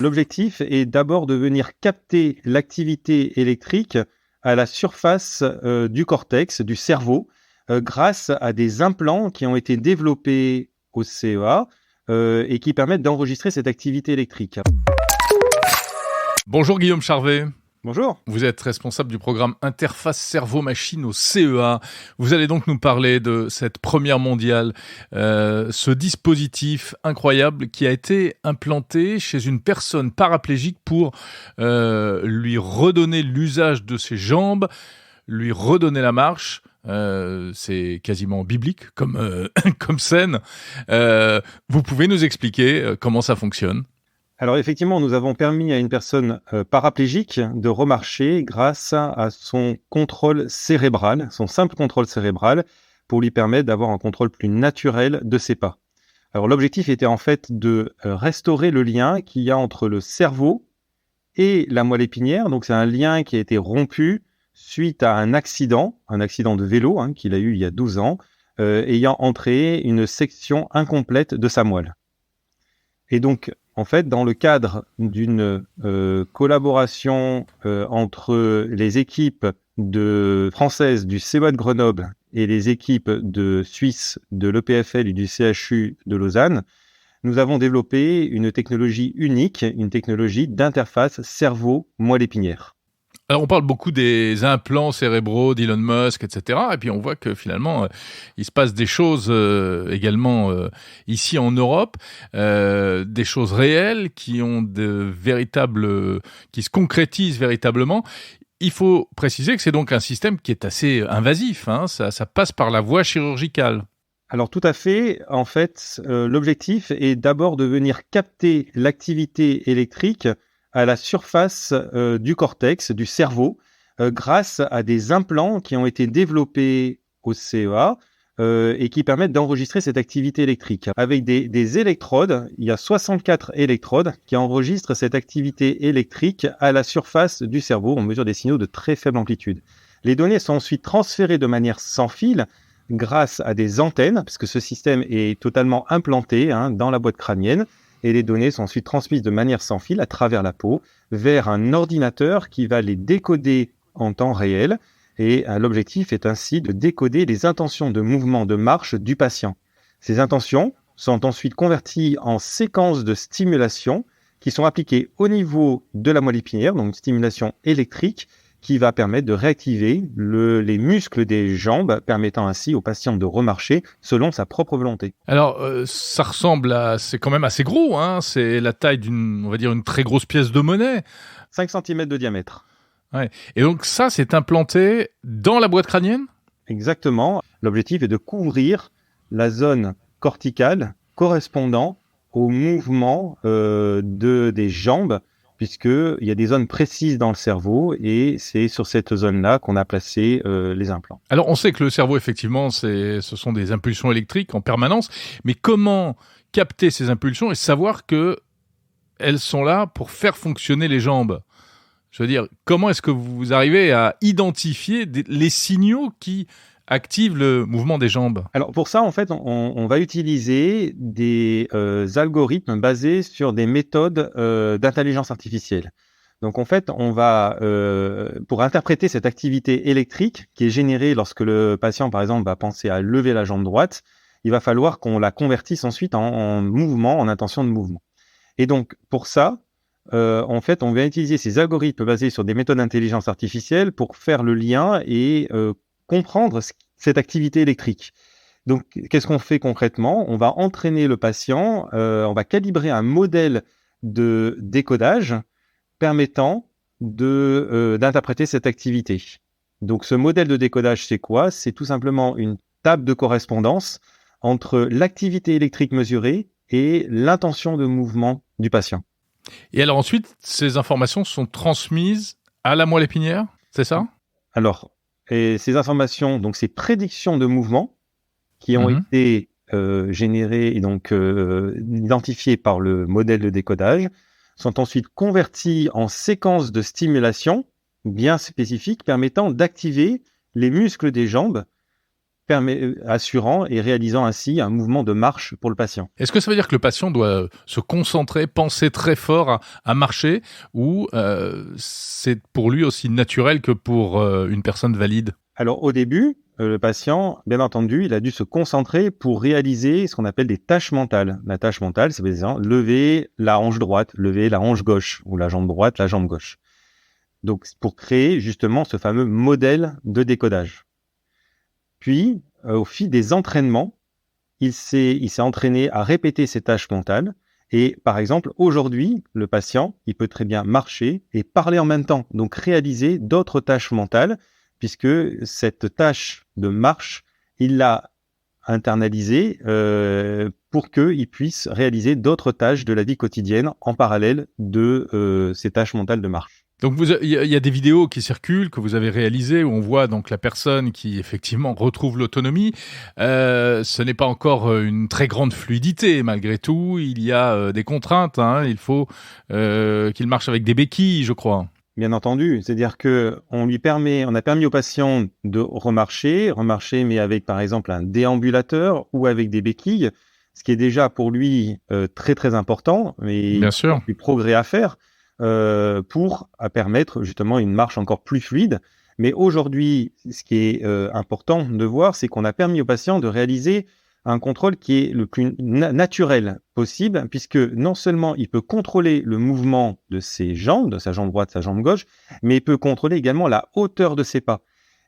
L'objectif est d'abord de venir capter l'activité électrique à la surface du cortex, du cerveau, grâce à des implants qui ont été développés au CEA et qui permettent d'enregistrer cette activité électrique. Bonjour Guillaume Charvet. Bonjour. Vous êtes responsable du programme Interface Cerveau-Machine au CEA. Vous allez donc nous parler de cette première mondiale, ce dispositif incroyable qui a été implanté chez une personne paraplégique pour lui redonner l'usage de ses jambes, lui redonner la marche. C'est quasiment biblique comme scène. Vous pouvez nous expliquer comment ça fonctionne ? Alors effectivement, nous avons permis à une personne paraplégique de remarcher grâce à son contrôle cérébral, son simple contrôle cérébral, pour lui permettre d'avoir un contrôle plus naturel de ses pas. Alors l'objectif était en fait de restaurer le lien qu'il y a entre le cerveau et la moelle épinière. Donc c'est un lien qui a été rompu suite à un accident de vélo qu'il a eu il y a 12 ans, ayant entraîné une section incomplète de sa moelle. Et donc, en fait, dans le cadre d'une collaboration entre les équipes françaises du CEA de Grenoble et les équipes suisses de l'EPFL et du CHU de Lausanne, nous avons développé une technologie unique, une technologie d'interface cerveau-moelle épinière. Alors on parle beaucoup des implants cérébraux d'Elon Musk, etc. Et puis on voit que finalement, il se passe des choses également ici en Europe, des choses réelles qui se concrétisent véritablement. Il faut préciser que c'est donc un système qui est assez invasif, ça passe par la voie chirurgicale. Alors tout à fait, en fait, l'objectif est d'abord de venir capter l'activité électrique à la surface du cortex, du cerveau, grâce à des implants qui ont été développés au CEA et qui permettent d'enregistrer cette activité électrique. Avec des électrodes, il y a 64 électrodes qui enregistrent cette activité électrique à la surface du cerveau. On mesure des signaux de très faible amplitude. Les données sont ensuite transférées de manière sans fil grâce à des antennes, puisque ce système est totalement implanté dans la boîte crânienne. Et les données sont ensuite transmises de manière sans fil à travers la peau vers un ordinateur qui va les décoder en temps réel. Et l'objectif est ainsi de décoder les intentions de mouvement de marche du patient. Ces intentions sont ensuite converties en séquences de stimulation qui sont appliquées au niveau de la moelle épinière, donc une stimulation électrique qui va permettre de réactiver les muscles des jambes, permettant ainsi au patient de remarcher selon sa propre volonté. Alors, ça ressemble c'est quand même assez gros, c'est la taille une très grosse pièce de monnaie. 5 cm de diamètre. Ouais. Et donc ça, c'est implanté dans la boîte crânienne ? Exactement. L'objectif est de couvrir la zone corticale correspondant au mouvement des jambes, puisqu'il y a des zones précises dans le cerveau et c'est sur cette zone-là qu'on a placé les implants. Alors, on sait que le cerveau, effectivement, ce sont des impulsions électriques en permanence, mais comment capter ces impulsions et savoir qu'elles sont là pour faire fonctionner les jambes ? Je veux dire, comment est-ce que vous arrivez à identifier les signaux qui activent le mouvement des jambes ? Alors pour ça, en fait, on va utiliser des algorithmes basés sur des méthodes d'intelligence artificielle. Donc en fait, on va, pour interpréter cette activité électrique qui est générée lorsque le patient, par exemple, va penser à lever la jambe droite, il va falloir qu'on la convertisse ensuite en mouvement, en intention de mouvement. Et donc pour ça, en fait, on va utiliser ces algorithmes basés sur des méthodes d'intelligence artificielle pour faire le lien et comprendre cette activité électrique. Donc, qu'est-ce qu'on fait concrètement ? On va entraîner le patient, on va calibrer un modèle de décodage permettant d'interpréter cette activité. Donc, ce modèle de décodage, c'est quoi ? C'est tout simplement une table de correspondance entre l'activité électrique mesurée et l'intention de mouvement du patient. Et alors ensuite, ces informations sont transmises à la moelle épinière, c'est ça ? Alors, et ces informations, donc ces prédictions de mouvement qui ont été générées et donc identifiées par le modèle de décodage, sont ensuite converties en séquences de stimulation bien spécifiques permettant d'activer les muscles des jambes assurant et réalisant ainsi un mouvement de marche pour le patient. Est-ce que ça veut dire que le patient doit se concentrer, penser très fort à marcher, ou c'est pour lui aussi naturel que pour une personne valide? Alors au début, le patient, bien entendu, il a dû se concentrer pour réaliser ce qu'on appelle des tâches mentales. La tâche mentale, c'est par exemple lever la hanche droite, lever la hanche gauche, ou la jambe droite, la jambe gauche. Donc pour créer justement ce fameux modèle de décodage. Puis, au fil des entraînements, il s'est entraîné à répéter ces tâches mentales. Et par exemple, aujourd'hui, le patient, il peut très bien marcher et parler en même temps, donc réaliser d'autres tâches mentales, puisque cette tâche de marche, il l'a internalisée pour qu'il puisse réaliser d'autres tâches de la vie quotidienne en parallèle de ces tâches mentales de marche. Donc il y a des vidéos qui circulent, que vous avez réalisées, où on voit donc la personne qui effectivement retrouve l'autonomie. Ce n'est pas encore une très grande fluidité malgré tout. Il y a des contraintes. Hein. Il faut qu'il marche avec des béquilles, je crois. Bien entendu, c'est-à-dire que on a permis au patient de remarcher, mais avec par exemple un déambulateur ou avec des béquilles, ce qui est déjà pour lui très très important, mais Bien sûr. du progrès à faire. Pour permettre justement une marche encore plus fluide. Mais aujourd'hui, ce qui est important de voir, c'est qu'on a permis au patient de réaliser un contrôle qui est le plus naturel possible, puisque non seulement il peut contrôler le mouvement de ses jambes, de sa jambe droite, sa jambe gauche, mais il peut contrôler également la hauteur de ses pas.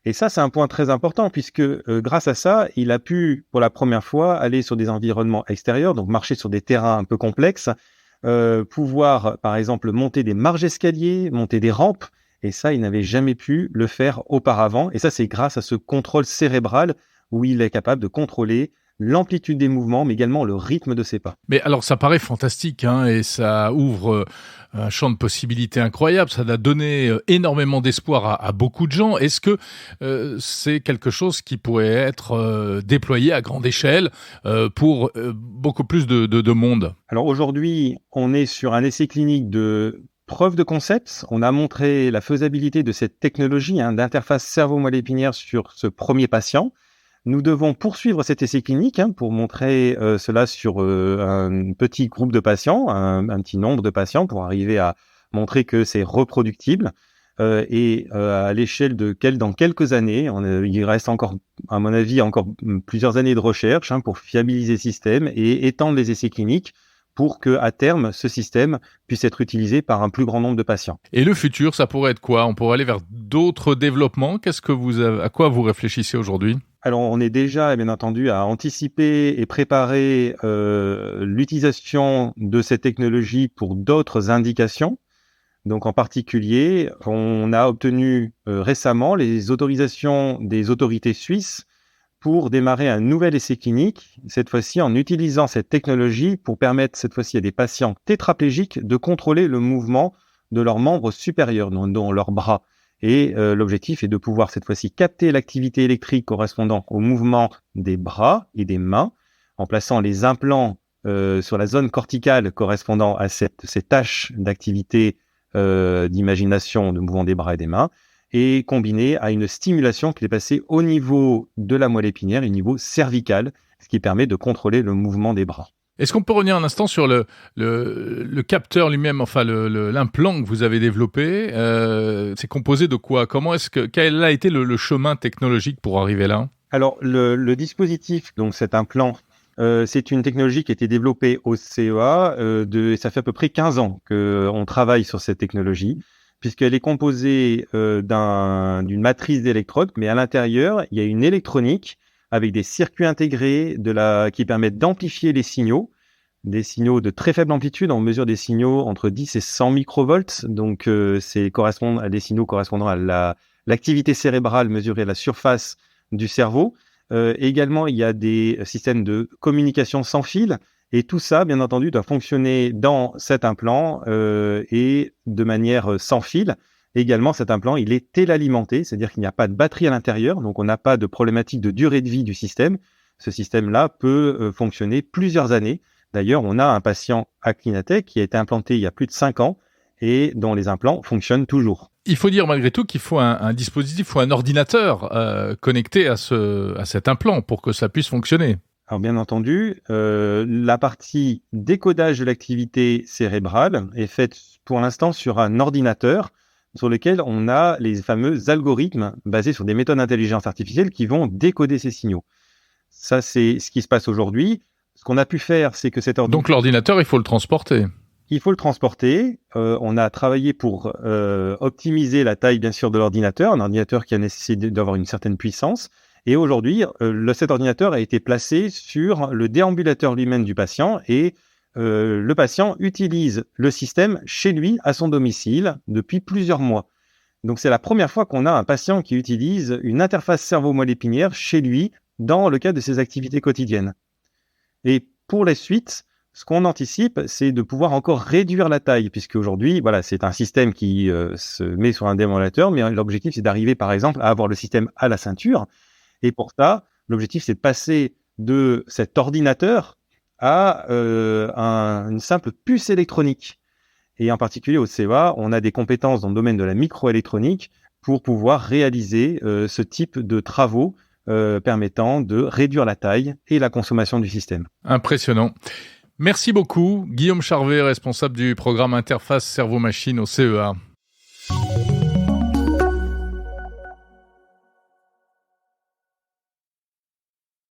Et ça, c'est un point très important, puisque grâce à ça, il a pu, pour la première fois, aller sur des environnements extérieurs, donc marcher sur des terrains un peu complexes, pouvoir, par exemple, monter des marches d'escalier, monter des rampes, et ça, il n'avait jamais pu le faire auparavant. Et ça, c'est grâce à ce contrôle cérébral où il est capable de contrôler l'amplitude des mouvements, mais également le rythme de ses pas. Mais alors, ça paraît fantastique, hein, et ça ouvre un champ de possibilités incroyable. Ça a donné énormément d'espoir à beaucoup de gens. Est-ce que c'est quelque chose qui pourrait être déployé à grande échelle pour beaucoup plus de monde? Alors aujourd'hui, on est sur un essai clinique de preuve de concept. On a montré la faisabilité de cette technologie d'interface cerveau-moelle épinière sur ce premier patient. Nous devons poursuivre cet essai clinique pour montrer cela sur un petit groupe de patients, un petit nombre de patients, pour arriver à montrer que c'est reproductible. Et à l'échelle dans quelques années, il reste encore, à mon avis, encore plusieurs années de recherche pour fiabiliser le système et étendre les essais cliniques pour que, à terme, ce système puisse être utilisé par un plus grand nombre de patients. Et le futur, ça pourrait être quoi? On pourrait aller vers d'autres développements. À quoi vous réfléchissez aujourd'hui? Alors, on est déjà, bien entendu, à anticiper et préparer l'utilisation de cette technologie pour d'autres indications. Donc, en particulier, on a obtenu récemment les autorisations des autorités suisses pour démarrer un nouvel essai clinique, cette fois-ci en utilisant cette technologie pour permettre cette fois-ci à des patients tétraplégiques de contrôler le mouvement de leurs membres supérieurs, dont leurs bras. Et l'objectif est de pouvoir cette fois-ci capter l'activité électrique correspondant au mouvement des bras et des mains en plaçant les implants sur la zone corticale correspondant à ces tâches d'activité d'imagination de mouvement des bras et des mains, et combiné à une stimulation qui est passée au niveau de la moelle épinière, au niveau cervical, ce qui permet de contrôler le mouvement des bras. Est-ce qu'on peut revenir un instant sur le capteur lui-même, enfin l'implant que vous avez développé? C'est composé de quoi? Quel a été le chemin technologique pour arriver là? Alors le dispositif, donc cet implant, c'est une technologie qui a été développée au CEA, ça fait à peu près 15 ans qu'on travaille sur cette technologie, puisqu'elle est composée d'une matrice d'électrodes, mais à l'intérieur, il y a une électronique avec des circuits intégrés qui permettent d'amplifier les signaux, des signaux de très faible amplitude. On mesure des signaux entre 10 et 100 microvolts, donc correspondent à des signaux correspondant à l'activité cérébrale mesurée à la surface du cerveau. Également, il y a des systèmes de communication sans fil, et tout ça, bien entendu, doit fonctionner dans cet implant et de manière sans fil. Également, cet implant, il est télalimenté, c'est-à-dire qu'il n'y a pas de batterie à l'intérieur, donc on n'a pas de problématique de durée de vie du système. Ce système-là peut fonctionner plusieurs années. D'ailleurs, on a un patient à Clinatec qui a été implanté il y a plus de 5 ans et dont les implants fonctionnent toujours. Il faut dire malgré tout qu'il faut un dispositif ou un ordinateur connecté à cet implant pour que ça puisse fonctionner. Alors bien entendu, la partie décodage de l'activité cérébrale est faite pour l'instant sur un ordinateur sur lequel on a les fameux algorithmes basés sur des méthodes d'intelligence artificielle qui vont décoder ces signaux. Ça, c'est ce qui se passe aujourd'hui. Ce qu'on a pu faire, c'est que cet ordinateur... Donc l'ordinateur, il faut le transporter. Il faut le transporter. On a travaillé pour optimiser la taille, bien sûr, de l'ordinateur, un ordinateur qui a nécessité d'avoir une certaine puissance. Et aujourd'hui, cet ordinateur a été placé sur le déambulateur lui-même du patient et le patient utilise le système chez lui, à son domicile, depuis plusieurs mois. Donc, c'est la première fois qu'on a un patient qui utilise une interface cerveau-moelle épinière chez lui dans le cadre de ses activités quotidiennes. Et pour la suite, ce qu'on anticipe, c'est de pouvoir encore réduire la taille, puisque aujourd'hui, voilà, c'est un système qui se met sur un déambulateur, mais l'objectif, c'est d'arriver, par exemple, à avoir le système à la ceinture. Et pour ça, l'objectif, c'est de passer de cet ordinateur à une simple puce électronique. Et en particulier au CEA, on a des compétences dans le domaine de la microélectronique pour pouvoir réaliser ce type de travaux permettant de réduire la taille et la consommation du système. Impressionnant. Merci beaucoup, Guillaume Charvet, responsable du programme Interface Cerveau-Machine au CEA.